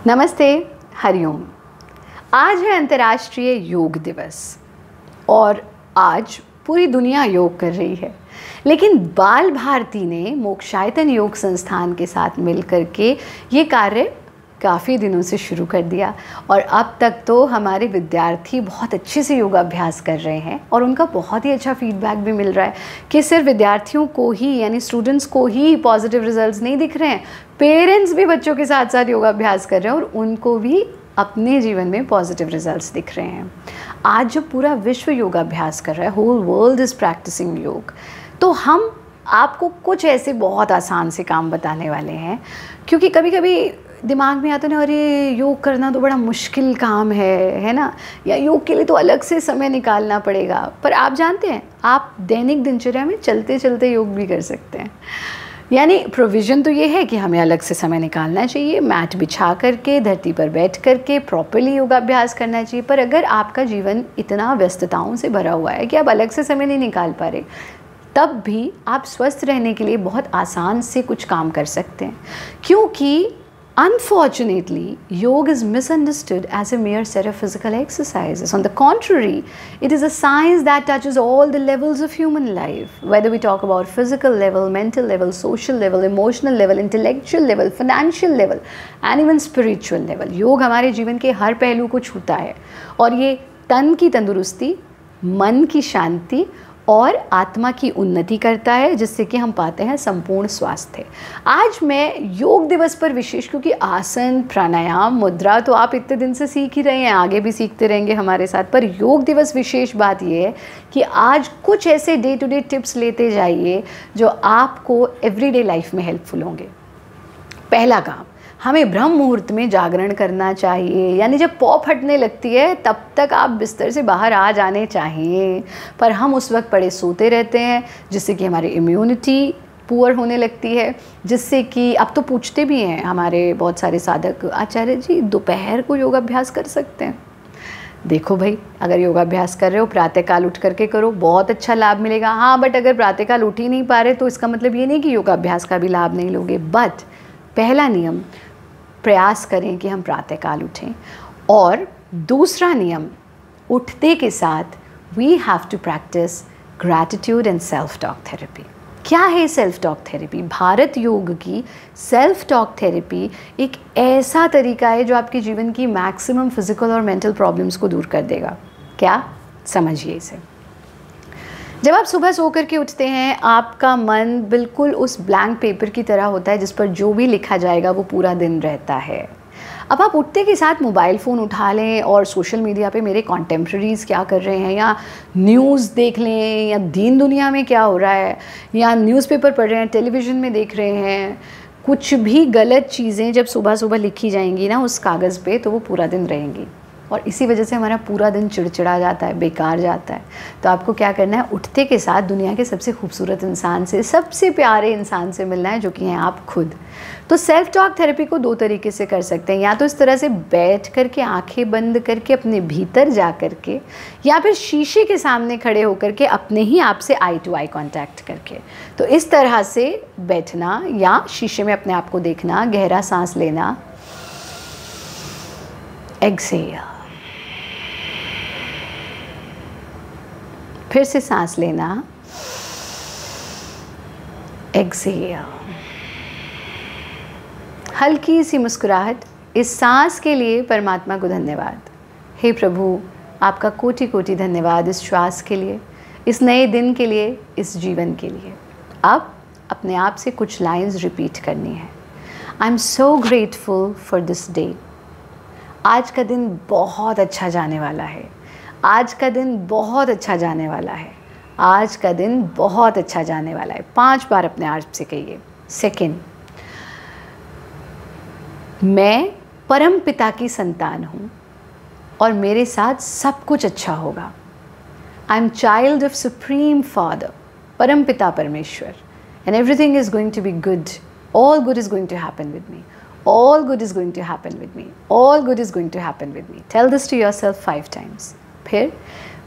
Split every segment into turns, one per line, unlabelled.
नमस्ते, हरिओम। आज है अंतर्राष्ट्रीय योग दिवस और आज पूरी दुनिया योग कर रही है, लेकिन बाल भारती ने मोक्षायतन योग संस्थान के साथ मिलकर के ये कार्य काफ़ी दिनों से शुरू कर दिया और अब तक तो हमारे विद्यार्थी बहुत अच्छे से योगाभ्यास कर रहे हैं और उनका बहुत ही अच्छा फीडबैक भी मिल रहा है कि सिर्फ विद्यार्थियों को ही यानी स्टूडेंट्स को ही पॉजिटिव रिजल्ट्स नहीं दिख रहे हैं, पेरेंट्स भी बच्चों के साथ साथ योगाभ्यास कर रहे हैं और उनको भी अपने जीवन में पॉजिटिव रिजल्ट्स दिख रहे हैं। आज जो पूरा विश्व योगाभ्यास कर रहा है, होल वर्ल्ड इज़ प्रैक्टिसिंग योग, तो हम आपको कुछ ऐसे बहुत आसान से काम बताने वाले हैं, क्योंकि कभी कभी दिमाग में आता है ना, अरे योग करना तो बड़ा मुश्किल काम है ना, या योग के लिए तो अलग से समय निकालना पड़ेगा। पर आप जानते हैं, आप दैनिक दिनचर्या में चलते चलते योग भी कर सकते हैं। यानी प्रोविज़न तो ये है कि हमें अलग से समय निकालना चाहिए, मैट बिछा करके, धरती पर बैठ करके प्रॉपर्ली योगाभ्यास करना चाहिए। पर अगर आपका जीवन इतना व्यस्तताओं से भरा हुआ है कि आप अलग से समय नहीं निकाल पा रहे, तब भी आप स्वस्थ रहने के लिए बहुत आसान से कुछ काम कर सकते हैं, क्योंकि unfortunately, yoga is misunderstood as a mere set of physical exercises. On the contrary, it is a science that touches all the levels of human life, whether we talk about physical level, mental level, social level, emotional level, intellectual level, financial level, and even spiritual level. योग हमारे जीवन के हर पहलू को छूता है और ये तन की तंदुरुस्ती, मन की शांति और आत्मा की उन्नति करता है, जिससे कि हम पाते हैं संपूर्ण स्वास्थ्य। आज मैं योग दिवस पर विशेष, क्योंकि आसन, प्राणायाम, मुद्रा तो आप इतने दिन से सीख ही रहे हैं, आगे भी सीखते रहेंगे हमारे साथ, पर योग दिवस विशेष बात यह है कि आज कुछ ऐसे डे टू डे टिप्स लेते जाइए जो आपको एवरीडे लाइफ में हेल्पफुल होंगे। पहला काम, हमें ब्रह्म मुहूर्त में जागरण करना चाहिए, यानी जब पौ फटने लगती है तब तक आप बिस्तर से बाहर आ जाने चाहिए, पर हम उस वक्त पड़े सोते रहते हैं, जिससे कि हमारी इम्यूनिटी पुअर होने लगती है, जिससे कि अब तो पूछते भी हैं हमारे बहुत सारे साधक, आचार्य जी दोपहर को योगाभ्यास कर सकते हैं? देखो भाई, अगर योगाभ्यास कर रहे हो प्रातःकाल उठ करके करो, बहुत अच्छा लाभ मिलेगा। हाँ, बट अगर प्रातःकाल उठ ही नहीं पा रहे तो इसका मतलब ये नहीं कि योगाभ्यास का भी लाभ नहीं लोगे। बट पहला नियम, प्रयास करें कि हम प्रातःकाल उठें, और दूसरा नियम, उठते के साथ we have to practice gratitude and self talk therapy. क्या है सेल्फ टॉक थेरेपी? भारत योग की सेल्फ टॉक थेरेपी एक ऐसा तरीका है जो आपके जीवन की मैक्सिमम फिजिकल और मेंटल प्रॉब्लम्स को दूर कर देगा। क्या? समझिए इसे। जब आप सुबह सो करके उठते हैं, आपका मन बिल्कुल उस ब्लैंक पेपर की तरह होता है जिस पर जो भी लिखा जाएगा वो पूरा दिन रहता है। अब आप उठते के साथ मोबाइल फ़ोन उठा लें और सोशल मीडिया पे मेरे कॉन्टेम्प्रेरीज़ क्या कर रहे हैं, या न्यूज़ देख लें, या दीन दुनिया में क्या हो रहा है, या न्यूज़पेपर पढ़ रहे हैं, टेलीविज़न में देख रहे हैं, कुछ भी गलत चीज़ें जब सुबह सुबह लिखी जाएंगी ना उस कागज़ पे, तो वो पूरा दिन रहेंगी और इसी वजह से हमारा पूरा दिन चिड़चिड़ा जाता है, बेकार जाता है। तो आपको क्या करना है, उठते के साथ दुनिया के सबसे खूबसूरत इंसान से, सबसे प्यारे इंसान से मिलना है, जो कि हैं आप खुद। तो सेल्फ टॉक थेरेपी को दो तरीके से कर सकते हैं, या तो इस तरह से बैठ करके आंखें बंद करके अपने भीतर जा करके, या फिर शीशे के सामने खड़े होकर के अपने ही आप से आई टू आई कॉन्टैक्ट करके। तो इस तरह से बैठना या शीशे में अपने आप को देखना, गहरा सांस लेना, एक्सहेल, फिर से सांस लेना, एक्सहेल, हल्की सी मुस्कुराहट। इस सांस के लिए परमात्मा को धन्यवाद। हे प्रभु, आपका कोटि कोटि धन्यवाद इस श्वास के लिए, इस नए दिन के लिए, इस जीवन के लिए। अब अपने आप से कुछ लाइंस रिपीट करनी है। I am so grateful for this day. आज का दिन बहुत अच्छा जाने वाला है। आज का दिन बहुत अच्छा जाने वाला है। आज का दिन बहुत अच्छा जाने वाला है। 5 बार अपने आप से कहिए। सेकंड, मैं परम पिता की संतान हूँ और मेरे साथ सब कुछ अच्छा होगा। I am child of supreme father, परम पिता परमेश्वर, and everything is going to be good. All good is going to happen with me. All good is going to happen with me. All good is going to happen with me. Tell this to yourself 5 times. फिर,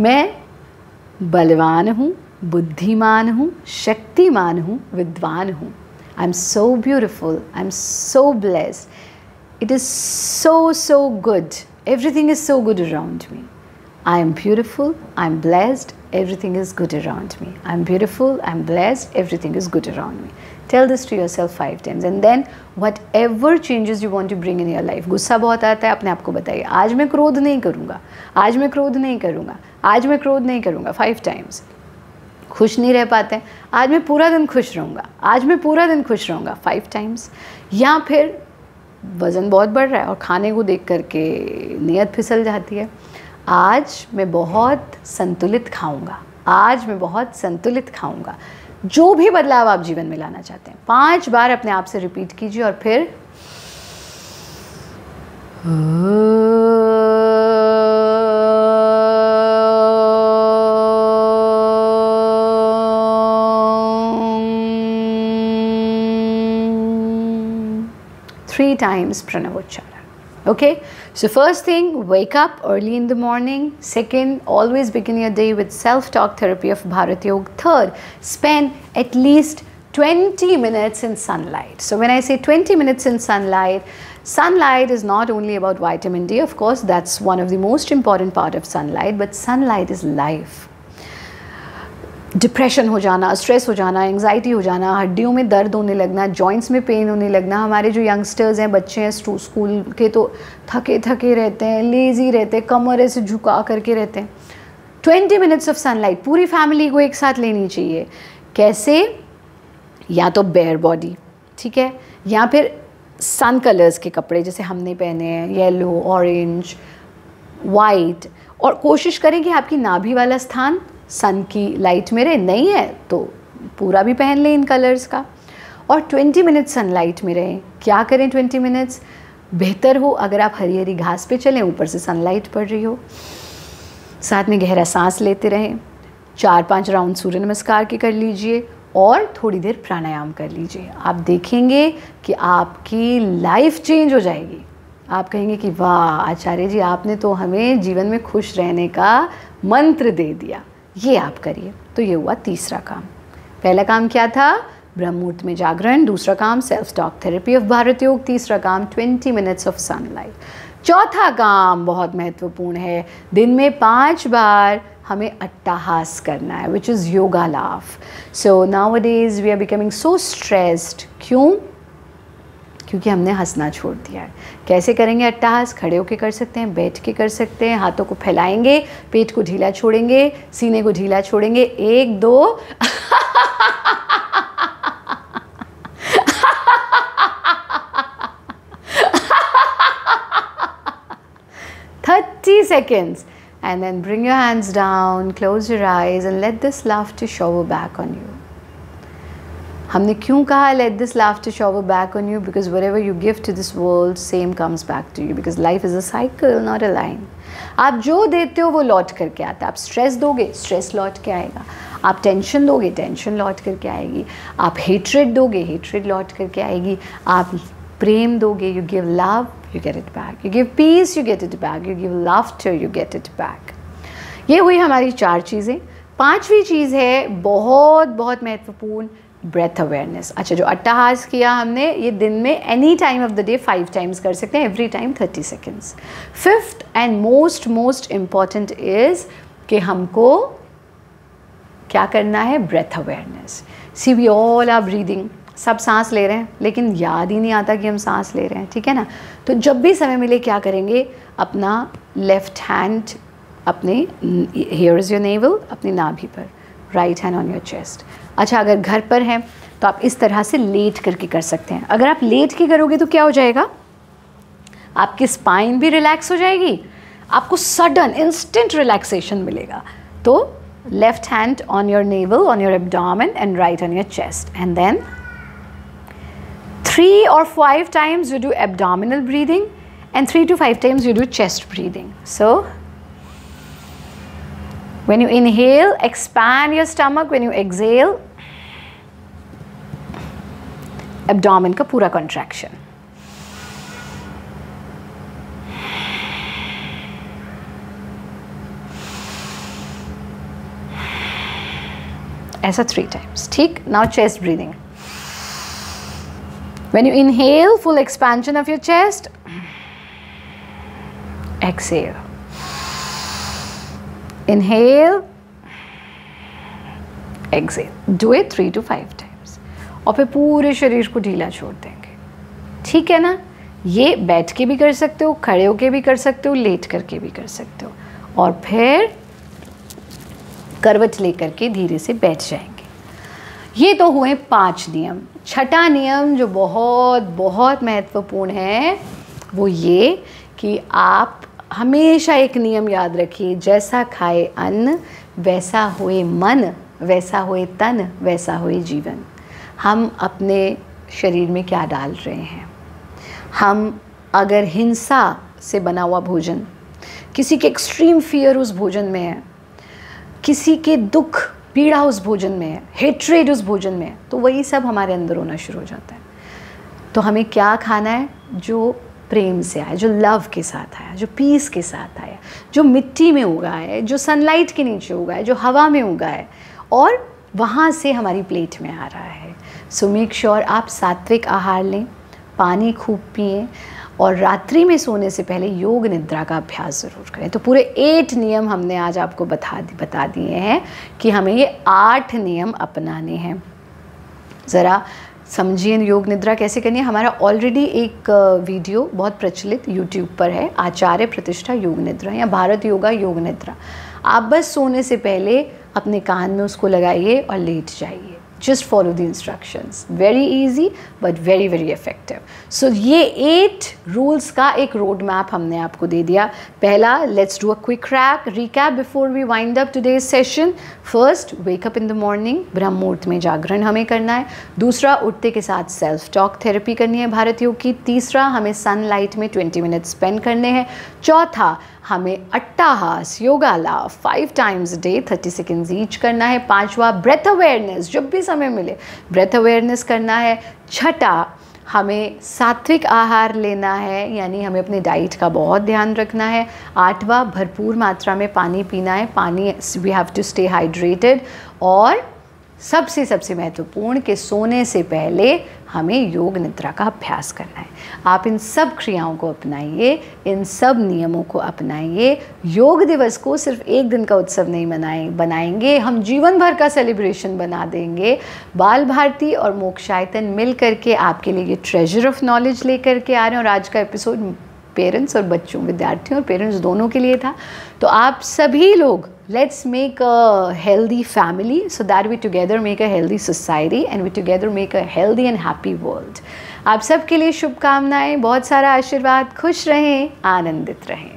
मैं बलवान हूँ, बुद्धिमान हूँ, शक्तिमान हूँ, विद्वान हूँ। I am so beautiful, I am so blessed, It is so good. Everything is so good around me. I am beautiful, I am blessed, everything is good around me. I am beautiful, I am blessed, everything is good around me. Tell this to yourself 5 times and then whatever changes you want to bring in your life. गुस्सा बहुत आता है, अपने आप को बताइए, आज मैं क्रोध नहीं करूँगा, आज मैं क्रोध नहीं करूँगा, आज मैं क्रोध नहीं करूँगा 5 times. खुश नहीं रह पाते हैं, आज मैं पूरा दिन खुश रहूँगा, आज मैं पूरा दिन खुश रहूँगा 5 times. या फिर वज़न बहुत बढ़ रहा है और खाने को देख करके नीयत फिसल जाती है, आज मैं बहुत संतुलित खाऊंगा, आज मैं बहुत संतुलित खाऊंगा. जो भी बदलाव आप जीवन में लाना चाहते हैं 5 बार अपने आप से रिपीट कीजिए और फिर three times Pranavochara. Okay, so first thing, wake up early in the morning. Second, always begin your day with self-talk therapy of Bharat Yoga. Third, spend at least 20 minutes in sunlight. So when I say 20 minutes in sunlight, sunlight is not only about vitamin D, of course, that's one of the most important part of sunlight, but sunlight is life. Depression हो जाना, stress हो जाना, anxiety हो जाना, हड्डियों में दर्द होने लगना, जॉइंट्स में पेन होने लगना. हमारे जो यंगस्टर्स हैं, बच्चे हैं स्कूल के, तो थके थके रहते हैं, लेज़ी रहते हैं, कमर ऐसे झुका करके रहते हैं. 20 मिनट्स ऑफ सनलाइट पूरी फैमिली को एक साथ लेनी चाहिए. कैसे? या तो बेयर बॉडी, ठीक है, या फिर सन कलर्स के कपड़े जैसे हमने पहने हैं, येलो, ऑरेंज, वाइट. और कोशिश करें कि आपकी नाभि वाला स्थान सन की लाइट में रहे. नहीं है तो पूरा भी पहन लें इन कलर्स का. और 20 मिनट्स सनलाइट में रहें. क्या करें 20 मिनट्स? बेहतर हो अगर आप हरी हरी घास पे चलें, ऊपर से सनलाइट पड़ रही हो, साथ में गहरा सांस लेते रहें, 4-5 राउंड सूर्य नमस्कार के कर लीजिए और थोड़ी देर प्राणायाम कर लीजिए. आप देखेंगे कि आपकी लाइफ चेंज हो जाएगी. आप कहेंगे कि वाह आचार्य जी, आपने तो हमें जीवन में खुश रहने का मंत्र दे दिया. ये आप करिए. तो ये हुआ तीसरा काम. पहला काम क्या था? ब्रह्म मुहूर्त में जागरण. दूसरा काम self talk therapy of Bharat योग. तीसरा काम 20 मिनट्स ऑफ सनलाइट. चौथा काम बहुत महत्वपूर्ण है. दिन में 5 बार हमें अट्टहास करना है, which is yoga laugh. So nowadays we are becoming so stressed. क्यों? क्योंकि हमने हंसना छोड़ दिया है. कैसे करेंगे अट्टहास? खड़े होकर कर सकते हैं, बैठ के कर सकते हैं. हाथों को फैलाएंगे, पेट को ढीला छोड़ेंगे, सीने को ढीला छोड़ेंगे. 1 2 30 seconds and then bring your hands down, close your eyes and let this laughter shower back on you. हमने क्यों कहा let this laughter shower back on you? Because whatever you give to this world, same comes back to you. Because life is a cycle, not a line. आप जो देते हो वो लौट करके आता है. आप स्ट्रेस दोगे, स्ट्रेस लौट के आएगा. आप टेंशन दोगे, टेंशन लौट करके आएगी. आप हेट्रेड दोगे, हेट्रेड लौट करके आएगी. आप प्रेम दोगे, you give love, you get it back. You give peace, you get it back. You give laughter, you get it back. ये हुई हमारी 4 चीज़ें. 5वीं चीज़ है बहुत बहुत महत्वपूर्ण, ब्रेथ अवेयरनेस. अच्छा, जो अट्टहास किया हमने, ये दिन में any time of the day 5 times कर सकते हैं, every time 30 seconds. 5th and most important is कि हमको क्या करना है? Breath awareness. See we all are breathing. सब सांस ले रहे हैं लेकिन याद ही नहीं आता कि हम सांस ले रहे हैं, ठीक है ना. तो जब भी समय मिले क्या करेंगे? अपना लेफ्ट हैंड अपने, हियर इज़ योर नेवल, अपनी नाभि पर, right hand on your chest. अच्छा, अगर घर पर हैं तो आप इस तरह से लेट करके कर सकते हैं. अगर आप लेट के करोगे तो क्या हो जाएगा? आपकी स्पाइन भी रिलैक्स हो जाएगी, आपको सडन इंस्टेंट रिलैक्सेशन मिलेगा. तो left hand on your navel, on your abdomen and right on your chest. And then 3 or 5 times you do abdominal breathing and 3 to 5 times you do chest breathing. So when you inhale, expand your stomach. When you exhale, abdomen का पूरा contraction. ऐसा 3 times. ठीक. Now chest breathing. When you inhale, full expansion of your chest. Exhale. Inhale. Exhale. Do it 3 to 5 times. और फिर पूरे शरीर को ढीला छोड़ देंगे, ठीक है ना। ये बैठ के भी कर सकते हो, खड़े होके भी कर सकते हो, लेट करके भी कर सकते हो, और फिर करवट लेकर के धीरे से बैठ जाएंगे। ये तो हुए 5 नियम। छठा नियम जो बहुत बहुत महत्वपूर्ण है वो ये कि आप हमेशा एक नियम याद रखिए, जैसा खाए अन्न वैसा होए मन, वैसा होए तन, वैसा होए जीवन। हम अपने शरीर में क्या डाल रहे हैं? हम अगर हिंसा से बना हुआ भोजन, किसी के एक्सट्रीम फियर उस भोजन में है, किसी के दुख पीड़ा उस भोजन में है, हेट्रेड उस भोजन में है, तो वही सब हमारे अंदर होना शुरू हो जाता है। तो हमें क्या खाना है? जो प्रेम से आया, जो लव के साथ आया, जो पीस के साथ आया, जो मिट्टी में उगा है, जो सनलाइट के नीचे उगा है, जो हवा में उगा है, और वहाँ से हमारी प्लेट में आ रहा है। सो मेक श्योर आप सात्विक आहार लें, पानी खूब पिएं, और रात्रि में सोने से पहले योग निद्रा का अभ्यास ज़रूर करें। तो पूरे 8 नियम हमने आज आपको बता दिए हैं कि हमें ये 8 नियम अपनाने हैं। ज़रा समझिए योग निद्रा कैसे करनी है। हमारा ऑलरेडी एक वीडियो बहुत प्रचलित यूट्यूब पर है, आचार्य प्रतिष्ठा योग निद्रा या भारत योगा योग निद्रा। आप बस सोने से पहले अपने कान में उसको लगाइए और लेट जाइए। Just follow the instructions, very easy but very very effective. So ये 8 रूल्स का एक रोड मैप हमने आपको दे दिया। पहला, let's do a quick recap before we wind up today's session. First, wake up in the morning, ब्रह्म मुहूर्त में जागरण हमें करना है। दूसरा, उठते के साथ सेल्फ टॉक थेरेपी करनी है भारत योग की। तीसरा, हमें सनलाइट में 20 मिनट स्पेंड करने हैं। चौथा, हमें अट्टाहास योगाला 5 times a day 30 seconds each करना है। पांचवा, ब्रेथ अवेयरनेस, जब भी समय मिले ब्रेथ अवेयरनेस करना है। छठा, हमें सात्विक आहार लेना है, यानी हमें अपनी डाइट का बहुत ध्यान रखना है। आठवां, भरपूर मात्रा में पानी पीना है, पानी, we have to stay hydrated. और सबसे महत्वपूर्ण कि सोने से पहले हमें योग निद्रा का अभ्यास करना है। आप इन सब क्रियाओं को अपनाइए, इन सब नियमों को अपनाइए। योग दिवस को सिर्फ एक दिन का उत्सव नहीं बनाएंगे, हम जीवन भर का सेलिब्रेशन बना देंगे। बाल भारती और मोक्षायतन मिल करके आपके लिए ये ट्रेजर ऑफ नॉलेज लेकर के आ रहे हैं। और आज का एपिसोड पेरेंट्स और बच्चों, विद्यार्थियों और पेरेंट्स दोनों के लिए था। तो आप सभी लोग, let's make a healthy family so that we together make a healthy society and we together make a healthy and happy world। आप सबके लिए शुभकामनाएं, बहुत सारा आशीर्वाद, खुश रहें, आनंदित रहें।